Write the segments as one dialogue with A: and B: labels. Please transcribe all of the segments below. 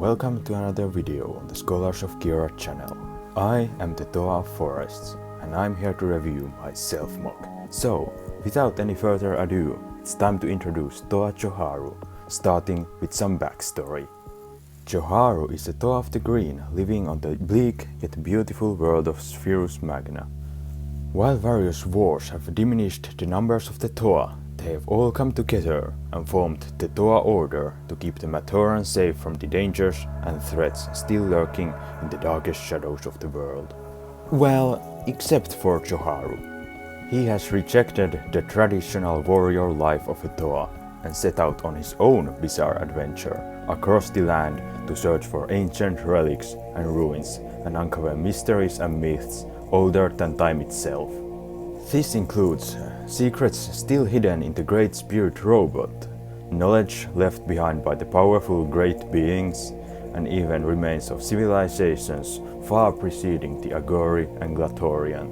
A: welcome to another video on the Scholars of Kira channel. I am the Toa of Forests and I'm here to review my self-mock. So, without any further ado, it's time to introduce Toa Joharu, starting with some backstory. Joharu is a Toa of the Green living on the bleak yet beautiful world of Spherus Magna. While various wars have diminished the numbers of the Toa, they have all come together and formed the Toa Order to keep the Matorans safe from the dangers and threats still lurking in the darkest shadows of the world. Well, except for Joharu. He has rejected the traditional warrior life of a Toa and set out on his own bizarre adventure across the land to search for ancient relics and ruins and uncover mysteries and myths older than time itself. This includes secrets still hidden in the Great Spirit Robot, knowledge left behind by the powerful Great Beings, and even remains of civilizations far preceding the Agori and Glatorian.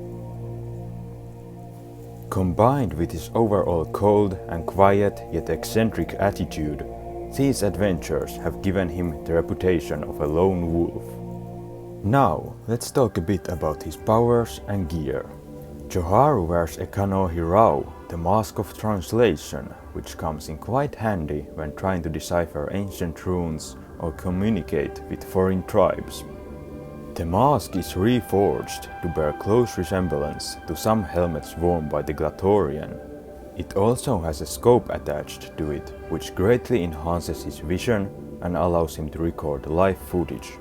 A: Combined with his overall cold and quiet yet eccentric attitude, these adventures have given him the reputation of a lone wolf. Now, let's talk a bit about his powers and gear. Joharu wears a Kano Hirao, the Mask of Translation, which comes in quite handy when trying to decipher ancient runes or communicate with foreign tribes. The mask is reforged to bear close resemblance to some helmets worn by the Glatorian. It also has a scope attached to it, which greatly enhances his vision and allows him to record live footage.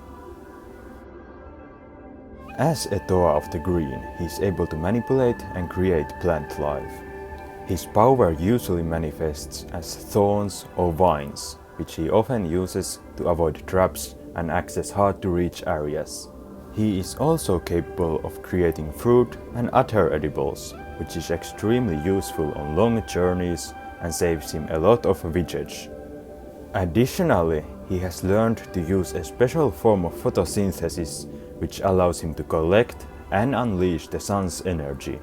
A: As a Toa of the Green, he is able to manipulate and create plant life. His power usually manifests as thorns or vines, which he often uses to avoid traps and access hard-to-reach areas. He is also capable of creating fruit and other edibles, which is extremely useful on long journeys and saves him a lot of widgets. Additionally, he has learned to use a special form of photosynthesis which allows him to collect and unleash the sun's energy.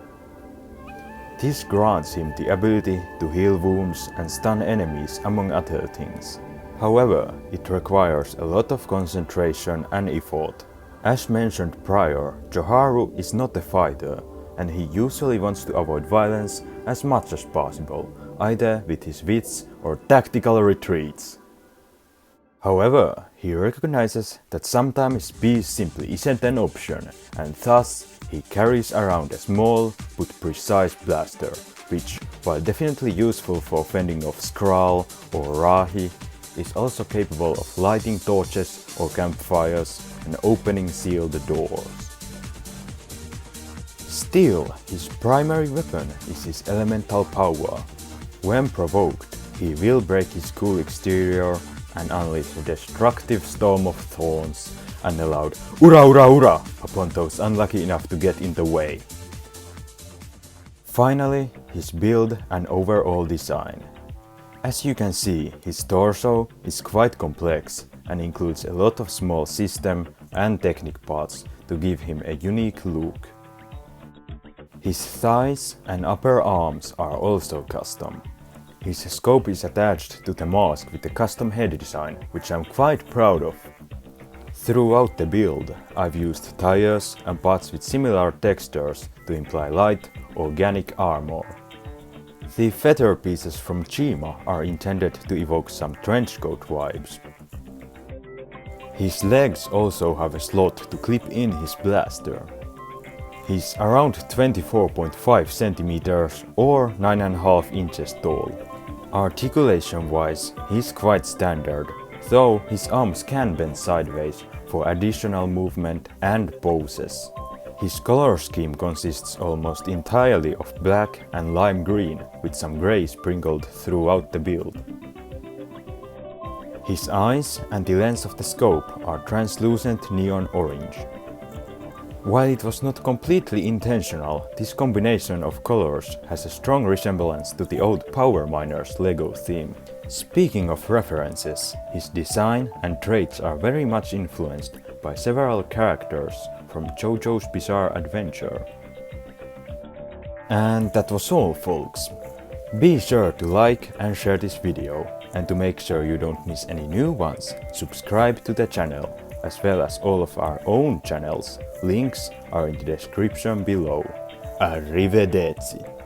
A: This grants him the ability to heal wounds and stun enemies, among other things. However, it requires a lot of concentration and effort. As mentioned prior, Joharu is not a fighter, and he usually wants to avoid violence as much as possible, either with his wits or tactical retreats. However, he recognizes that sometimes peace simply isn't an option, and thus he carries around a small but precise blaster, which, while definitely useful for fending off Skrull or Rahi, is also capable of lighting torches or campfires and opening sealed doors. Still, his primary weapon is his elemental power. When provoked, he will break his cool exterior and unleash a destructive storm of thorns and a loud "Ura ura ura" upon those unlucky enough to get in the way. Finally, his build and overall design. As you can see, his torso is quite complex and includes a lot of small system and technique parts to give him a unique look. His thighs and upper arms are also custom. His scope is attached to the mask with a custom head design, which I'm quite proud of. Throughout the build, I've used tires and parts with similar textures to imply light, organic armor. The feather pieces from Chima are intended to evoke some trenchcoat vibes. His legs also have a slot to clip in his blaster. He's around 24.5 centimeters or 9.5 inches tall. Articulation-wise, he's quite standard, though his arms can bend sideways for additional movement and poses. His color scheme consists almost entirely of black and lime green, with some grey sprinkled throughout the build. His eyes and the lens of the scope are translucent neon orange. While it was not completely intentional, this combination of colors has a strong resemblance to the old Power Miners LEGO theme. Speaking of references, his design and traits are very much influenced by several characters from JoJo's Bizarre Adventure. And that was all, folks. Be sure to like and share this video. And to make sure you don't miss any new ones, subscribe to the channel, as well as all of our own channels. Links are in the description below. Arrivederci!